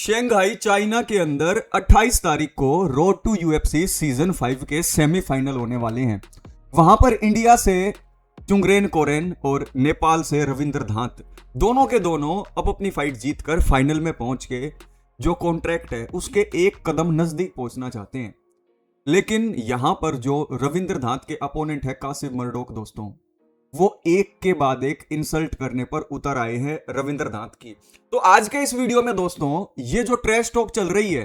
Shanghai China के अंदर 28 तारीख को रोड टू यूएफसी सीजन 5 के सेमीफाइनल होने वाले हैं। वहां पर इंडिया से चुंगरेन कोरेन और नेपाल से रविंद्र धात दोनों के दोनों अब अपनी फाइट जीतकर फाइनल में पहुंच के जो कॉन्ट्रैक्ट है उसके एक कदम नजदीक पहुंचना चाहते हैं। लेकिन यहां पर जो रविंद्र धात के अपोनेंट है कासिम मर्डोक दोस्तों, वो एक के बाद एक इंसल्ट करने पर उतर आए हैं रविंद्र धात की। तो आज के इस वीडियो में दोस्तों ये जो ट्रैश टॉक चल रही है,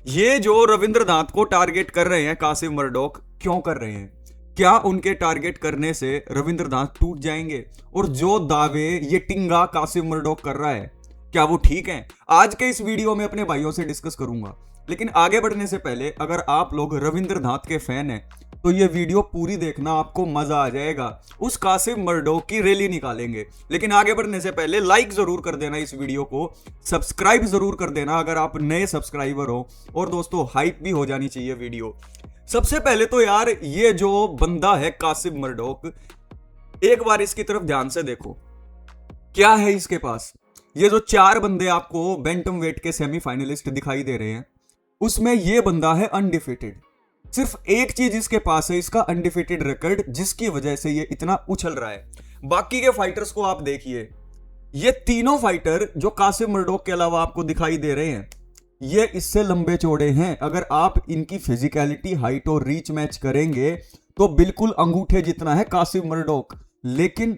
ये जो रविंद्र धात को टारगेट कर रहे हैं कासिम मर्डोक, क्यों कर रहे हैं? क्या उनके टारगेट करने से रविंद्र धात टूट जाएंगे? और जो दावे ये टिंगा कासिम मर्डोक कर रहा है, क्या वो ठीक है? आज के इस वीडियो में अपने भाइयों से डिस्कस करूंगा। लेकिन आगे बढ़ने से पहले अगर आप लोग रविंद्र धात के फैन हैं तो ये वीडियो पूरी देखना, आपको मजा आ जाएगा। उस कासिम मर्डोक की रैली निकालेंगे। लेकिन आगे बढ़ने से पहले लाइक जरूर कर देना इस वीडियो को, सब्सक्राइब जरूर कर देना अगर आप नए सब्सक्राइबर हो, और दोस्तों हाइप भी हो जानी चाहिए वीडियो। सबसे पहले तो यार ये जो बंदा है कासिम मर्डोक, एक बार इसकी तरफ ध्यान से देखो क्या है इसके पास। ये जो 4 बंदे आपको बैंटम वेट के सेमीफाइनलिस्ट दिखाई दे रहे हैं, उसमें ये बंदा है अनडिफिटेड। सिर्फ एक चीज इसके पास है, इसका अनडिफिटेड रिकॉर्ड, जिसकी वजह से ये इतना उछल रहा है। बाकी के फाइटर्स को आप देखिए, ये तीनों फाइटर जो कासिम मर्डोक के अलावा आपको दिखाई दे रहे हैं, ये इससे लंबे चौड़े हैं। अगर आप इनकी फिजिकलिटी, हाइट और रीच मैच करेंगे तो बिल्कुल अंगूठे जितना है कासिम मर्डोक। लेकिन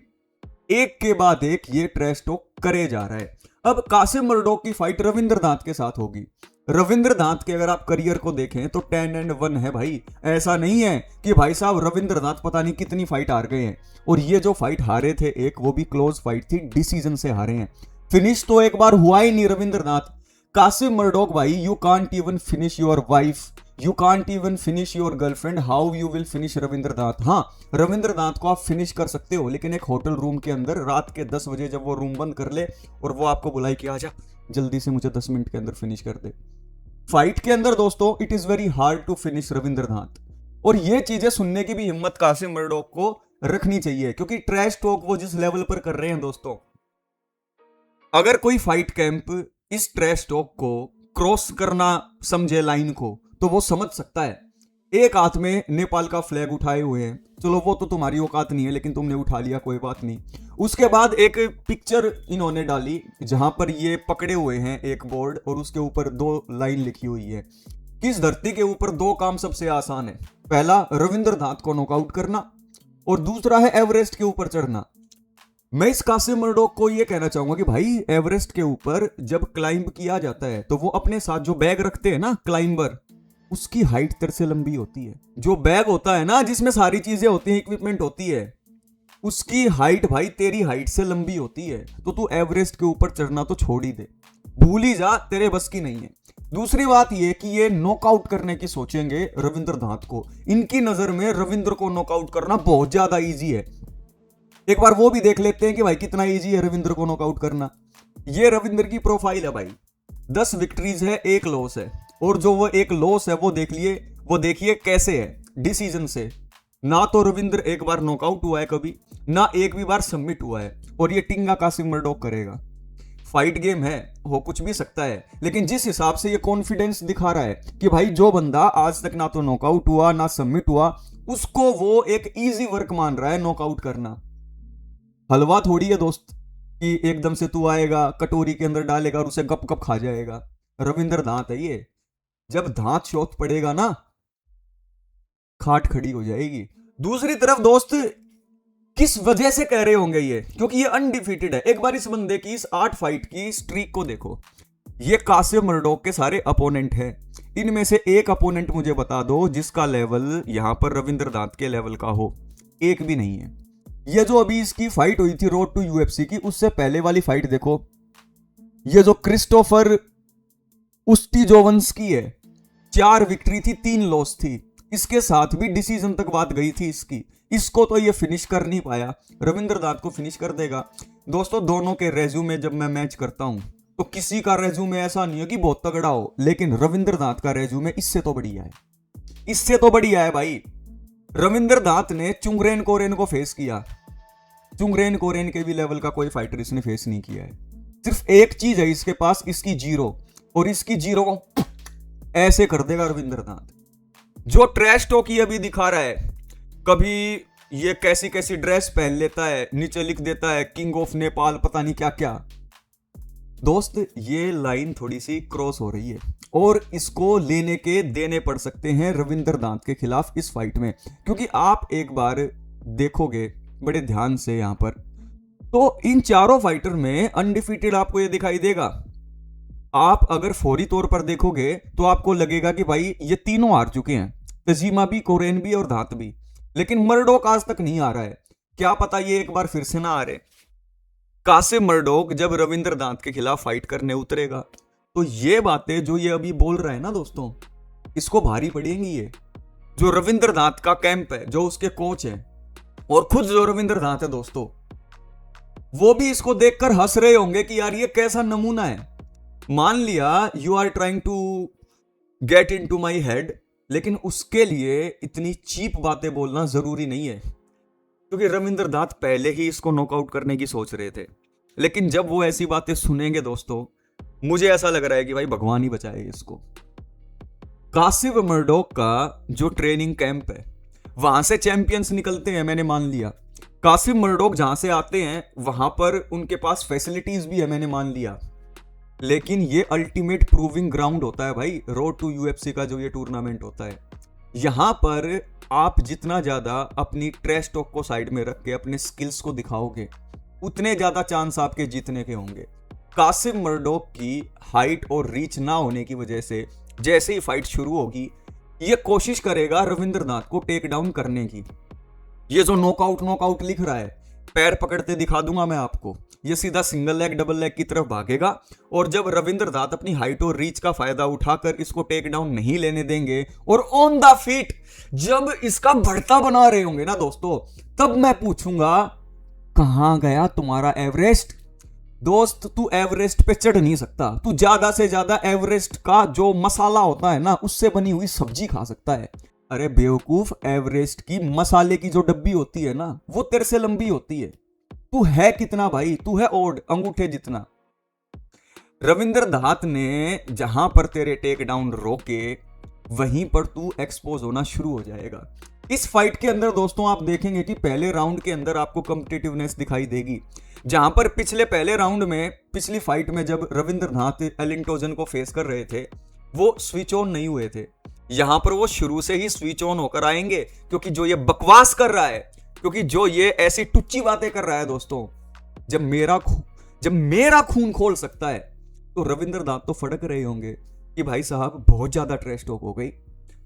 एक के बाद एक ये ट्रैश टॉक करे जा रहा है। अब कासिम मर्डोक की फाइट रविंद्र धात के साथ होगी। रविंद्र धात के अगर आप करियर को देखें तो 10-1 है भाई। ऐसा नहीं है कि भाई साहब रविंद्र धात पता नहीं कितनी फाइट हार गए हैं, और ये जो फाइट हारे थे एक, वो भी क्लोज फाइट थी, डिसीजन से हारे हैं। फिनिश तो एक बार हुआ ही नहीं रविंद्र धात। कासिम मर्डोक भाई, you can't even finish your wife, you can't even finish your girlfriend, how you will finish Ravindra Dhat? हाँ, रविंद्र धात को आप फिनिश कर सकते हो, लेकिन एक होटल रूम के अंदर रात के 10 बजे जब वो रूम बंद कर ले और वो आपको बुलाए कि आजा जल्दी से मुझे 10 मिनट के अंदर फिनिश कर दे। फाइट के अंदर दोस्तों it is very hard to finish Ravindra Dhat. और ये चीजें सुनने की भी हिम्मत कासिम मर्डोक को रखनी चाहिए, क्योंकि ट्रैश टॉक वो जिस लेवल पर कर रहे हैं दोस्तों, अगर कोई फाइट कैंप इस ट्रैश टॉक को क्रॉस करना समझे लाइन को, तो वो समझ सकता है। एक हाथ में नेपाल का फ्लैग उठाए हुए हैं, चलो वो तो तुम्हारी औकात नहीं है, लेकिन तुमने उठा लिया, कोई बात नहीं। उसके बाद एक पिक्चर इन्होंने डाली जहां पर ये पकड़े हुए हैं एक बोर्ड, और उसके ऊपर 2 लाइन लिखी हुई है। किस धरती के ऊपर 2 काम सबसे आसान है? पहला रविंद्र धात को नॉकआउट करना, और दूसरा है एवरेस्ट के ऊपर चढ़ना। मैं इस कासिम मर्डोक को यह कहना चाहूंगा कि भाई एवरेस्ट के ऊपर जब क्लाइंब किया जाता है तो वो अपने साथ जो बैग रखते हैं ना क्लाइंबर, उसकी हाइट तेरे से लंबी होती है। जो बैग होता है ना जिसमें सारी चीजें होती हैं, इक्विपमेंट होती है, उसकी हाइट भाई तेरी हाइट से लंबी होती है। तो तू एवरेस्ट के ऊपर चढ़ना तो छोड़ ही दे, भूल ही जा, तेरे बस की नहीं है। दूसरी बात यह कि ये नॉकआउट करने की सोचेंगे रविंद्र धात को। इनकी नजर में रविंद्र को नॉकआउट करना बहुत ज्यादा इजी है। एक बार वो भी देख लेते हैं कि भाई कितना इजी है रविंद्र को नॉकआउट करना। ये रविंद्र की प्रोफाइल है भाई, 10 विक्ट्रीज है, 1 लॉस है, और जो वो 1 लॉस है वो देखिए कैसे है, डिसीजन से। ना तो रविंद्र एक बार नॉकआउट हुआ है कभी, ना एक भी बार सबमिट हुआ है, और ये टिंगा कासिम मर्डोक करेगा। फाइट गेम है, हो कुछ भी सकता है, लेकिन जिस हिसाब से ये कॉन्फिडेंस दिखा रहा है कि भाई जो बंदा आज तक ना तो नॉकआउट हुआ ना सबमिट हुआ, उसको वो एक इजी वर्क मान रहा है नॉकआउट करना। हलवा थोड़ी है दोस्त कि एकदम से तू आएगा, कटोरी के अंदर डालेगा और उसे गप गप खा जाएगा। रविंद्र धात है ये, जब धात शोथ पड़ेगा ना, खाट खड़ी हो जाएगी। दूसरी तरफ दोस्त किस वजह से कह रहे होंगे ये, क्योंकि ये अनडिफीटेड है। एक बार इस बंदे की इस 8 फाइट की स्ट्रीक को देखो। ये कासिम मर्डोक के सारे अपोनेंट हैं, इनमें से एक अपोनेंट मुझे बता दो जिसका लेवल यहां पर रविंद्र धात के लेवल का हो। एक भी नहीं है। ये जो अभी इसकी फाइट हुई थी रोड टू यूएफसी की, उससे पहले वाली फाइट देखो, ये जो क्रिस्टोफर उस्टिजोवंस की है, 4 विक्ट्री थी, 3 लॉस थी। इसके साथ भी डिसीजन तक बात गई थी इसकी। इसको तो ये फिनिश कर नहीं पाया, रविंद्र धात को फिनिश कर देगा। दोस्तों दोनों के रेज्यूमे जब मैं मैच करता हूं तो किसी का रेज्यूमे ऐसा नहीं है कि बहुत तगड़ा हो, लेकिन रविंद्र धात का रेज्यूमे इससे तो बढ़िया है, इससे तो बढ़िया है भाई। रविंद्र धात ने चुंगरेन कोरेन को फेस किया, चुंगरेन कोरेन के भी लेवल का कोई फाइटर इसने फेस नहीं किया है। सिर्फ एक चीज है इसके पास, इसकी जीरो। और इसकी जीरो को ऐसे कर देगा रविंद्र दांत। जो ट्रैश टॉक ये अभी दिखा रहा है, कभी ये कैसी कैसी ड्रेस पहन लेता है, नीचे लिख देता है किंग ऑफ नेपाल, पता नहीं क्या क्या। दोस्त ये लाइन थोड़ी सी क्रॉस हो रही है और इसको लेने के देने पड़ सकते हैं रविंद्र दांत के खिलाफ इस फाइट में। क्योंकि आप एक बार देखोगे बड़े ध्यान से यहां पर, तो इन चारों फाइटर में अनडिफीटेड आपको ये दिखाई देगा। आप अगर फौरी तौर पर देखोगे तो आपको लगेगा कि भाई ये तीनों हार चुके हैं, तजीमा भी, कोरेन भी और दांत भी। लेकिन मर्डोक आज तक नहीं आ रहा है, क्या पता ये एक बार फिर से ना आ रहे। कासिम मर्डोक जब रविंद्र दांत के खिलाफ फाइट करने उतरेगा तो ये बातें जो ये अभी बोल रहा है ना दोस्तों, इसको भारी पड़ेंगी। ये जो रविंद्र दांत का कैंप है, जो उसके कोच है और खुद जो रविंद्र दांत है दोस्तों, वो भी इसको देखकर हंस रहे होंगे कि यार ये कैसा नमूना है। मान लिया you are trying to get into my head, लेकिन उसके लिए इतनी चीप बातें बोलना जरूरी नहीं है। क्योंकि रविंद्र दांत पहले ही इसको नॉकआउट करने की सोच रहे थे, लेकिन जब वो ऐसी बातें सुनेंगे दोस्तों, मुझे ऐसा लग रहा है कि भाई भगवान ही बचाए इसको। कासिम मर्डोक का जो ट्रेनिंग कैंप है, वहां से चैंपियंस निकलते हैं, मैंने मान लिया। कासिम मर्डोक जहां से आते हैं वहां पर उनके पास फैसिलिटीज भी है, मैंने मान लिया। लेकिन ये अल्टीमेट प्रूविंग ग्राउंड होता है भाई, रोड टू यूएफसी का जो ये टूर्नामेंट होता है। यहां पर आप जितना ज्यादा अपनी ट्रैश टॉक को साइड में रख के अपने स्किल्स को दिखाओगे, उतने ज्यादा चांस आपके जीतने के होंगे। कासिम मर्डोक की हाइट और रीच ना होने की वजह से जैसे ही फाइट शुरू होगी, ये कोशिश करेगा रविंद्र दांत को टेक डाउन करने की। ये जो नॉकआउट नॉकआउट लिख रहा है, पैर पकड़ते दिखा दूंगा मैं आपको, ये सीधा सिंगल लेग डबल लेग की तरफ भागेगा। और जब रविंद्र दांत अपनी हाइट और रीच का फायदा उठाकर इसको टेक डाउन नहीं लेने देंगे और ऑन द फीट जब इसका भड़ता बना रहे होंगे ना दोस्तों, तब मैं पूछूंगा कहां गया तुम्हारा एवरेस्ट। दोस्त तू एवरेस्ट पे चढ़ नहीं सकता, तू ज्यादा से ज्यादा एवरेस्ट का जो मसाला होता है ना, उससे बनी हुई सब्जी खा सकता है। अरे बेवकूफ, एवरेस्ट की मसाले की जो डब्बी होती है ना, वो तेरे से लंबी होती है। तू है कितना भाई, तू है ओड अंगूठे जितना। रविंद्र दांत ने जहां पर तेरे टेक डाउन रोके, वहीं पर तू एक्सपोज होना शुरू हो जाएगा। इस फाइट के अंदर दोस्तों आप देखेंगे कि पहले राउंड के अंदर आपको कॉम्पिटिटिवनेस दिखाई देगी। जहां पर पहले राउंड में, पिछली फाइट में जब रविंद्र दांत एलिंटोजन को फेस कर रहे थे, वो स्विच ऑन नहीं हुए थे। यहां पर वो शुरू से ही स्विच ऑन होकर आएंगे, क्योंकि जो ये बकवास कर रहा है, क्योंकि जो ये ऐसी टुच्ची बातें कर रहा है दोस्तों, जब मेरा खून खोल सकता है, तो रविंद्र दांत तो फड़क रहे होंगे कि भाई साहब बहुत ज्यादा ट्रैश टॉक हो गई।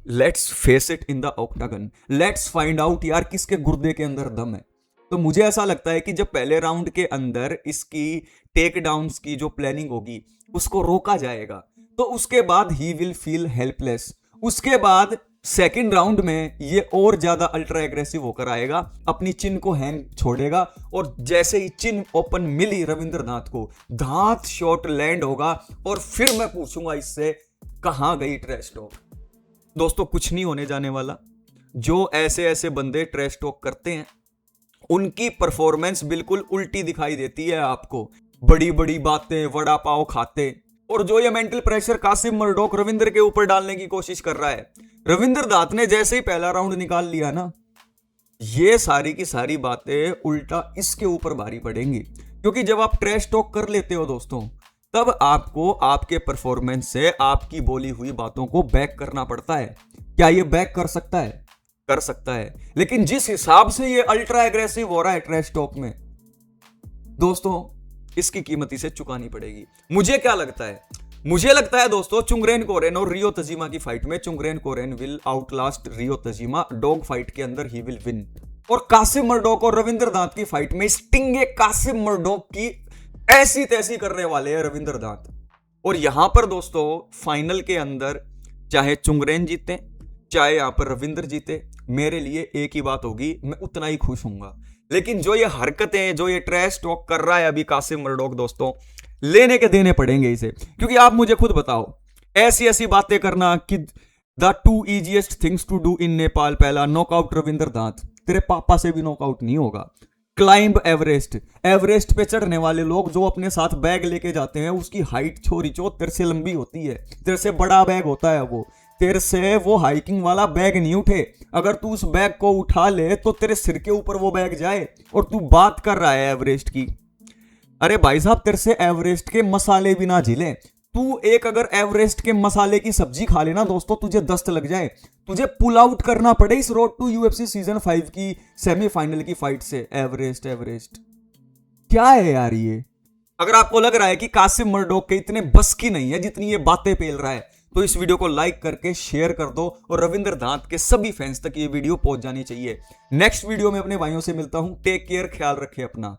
Let's face it in the octagon, let's find out यार किसके गुर्दे के अंदर दम है। तो मुझे ऐसा लगता है कि जब पहले राउंड के अंदर इसकी टेक डाउन्स की जो प्लानिंग होगी उसको रोका जाएगा, तो उसके बाद ही विल फील हेल्पलेस। उसके बाद सेकेंड राउंड में ये और ज्यादा अल्ट्रा एग्रेसिव होकर आएगा, अपनी चिन को हैंग छोड़ेगा, और जैसे ही चिन ओपन मिली रविंद्र दांत को, दांत शॉट लैंड होगा और फिर मैं पूछूंगा इससे कहां गई ट्रैश टॉक। दोस्तों कुछ नहीं होने जाने वाला। जो ऐसे ऐसे बंदे ट्रैश टॉक करते हैं, उनकी परफॉर्मेंस बिल्कुल उल्टी दिखाई देती है आपको। बड़ी बड़ी बातें, वड़ा पाव खाते, और जो ये mental pressure Qasim Murdoch Ravindra के ऊपर डालने की कोशिश कर रहा है, रविंद्र दांत ने जैसे ही पहला राउंड निकाल लिया ना, ये सारी की सारी बातें उल्टा इसके ऊपर भारी पड़ेंगी। क्योंकि जब आप ट्रैश टॉक कर लेते हो दोस्तों, तब आपको आपके परफॉर्मेंस से आपकी बोली हुई बातों को बैक करना पड़ता है। क्या ये बैक कर सकता है? कर सकता है, लेकिन जिस हिसाब से ये अल्ट्रा एग्रेसिव हो रहा है ट्रैश टॉक में दोस्तों, इसकी कीमत इसे चुकानी पड़ेगी। मुझे क्या लगता है? मुझे लगता है दोस्तों, चुंगरेन कोरेन और रियो तजीमा की फाइट में Chungreng Koren will outlast Rio Tajima. Dog fight के अंदर ही विल विन। और कासिम मर्डोक और रविंद्र दांत की फाइट में स्टिंगे कासिम मर्डोक की ऐसी तैसी करने वाले हैं रविंद्र दांत। और यहां पर दोस्तों फाइनल के अंदर चाहे चुंगरेन जीते, चाहे यहां पर रविंद्र जीते, मेरे लिए एक ही बात होगी, मैं उतना ही खुश हूंगा। लेकिन जो ये हरकतें, जो ये ट्रैश टॉक कर रहा है अभी कासिम मर्डोक दोस्तों, लेने के देने पड़ेंगे इसे। क्योंकि आप मुझे खुद बताओ, ऐसी ऐसी बातें करना कि the 2 easiest things to do in Nepal, पहला नॉकआउट रविंद्र दांत, तेरे पापा से भी नॉकआउट नहीं होगा। Climb Everest. एवरेस्ट पे चढ़ने वाले लोग जो अपने साथ बैग लेके जाते हैं, उसकी हाइट छोरी चो तेरे से लंबी होती है, तेरे से बड़ा बैग होता है वो, तेरे से वो हाइकिंग वाला बैग नहीं उठे। अगर तू उस बैग को उठा ले तो तेरे सिर के ऊपर वो बैग जाए, और तू बात कर रहा है एवरेस्ट की। अरे भाई साहब, तेरे से एवरेस्ट के मसाले भी ना झिले। तू एक अगर एवरेस्ट के मसाले की सब्जी खा लेना दोस्तों, तुझे दस्त लग जाए, तुझे पुल आउट करना पड़े इस रोड टू यूएफसी सीजन 5 की सेमीफाइनल की फाइट से। एवरेस्ट एवरेस्ट क्या है यार ये। अगर आपको लग रहा है कि कासिम मर्डोक के इतने बस की नहीं है जितनी ये बातें पेल रहा है, तो इस वीडियो को लाइक करके शेयर कर दो, और रविंद्र धांत के सभी फैंस तक ये वीडियो पहुंच जानी चाहिए। नेक्स्ट वीडियो में अपने भाइयों से मिलता हूं। टेक केयर, ख्याल रखें अपना।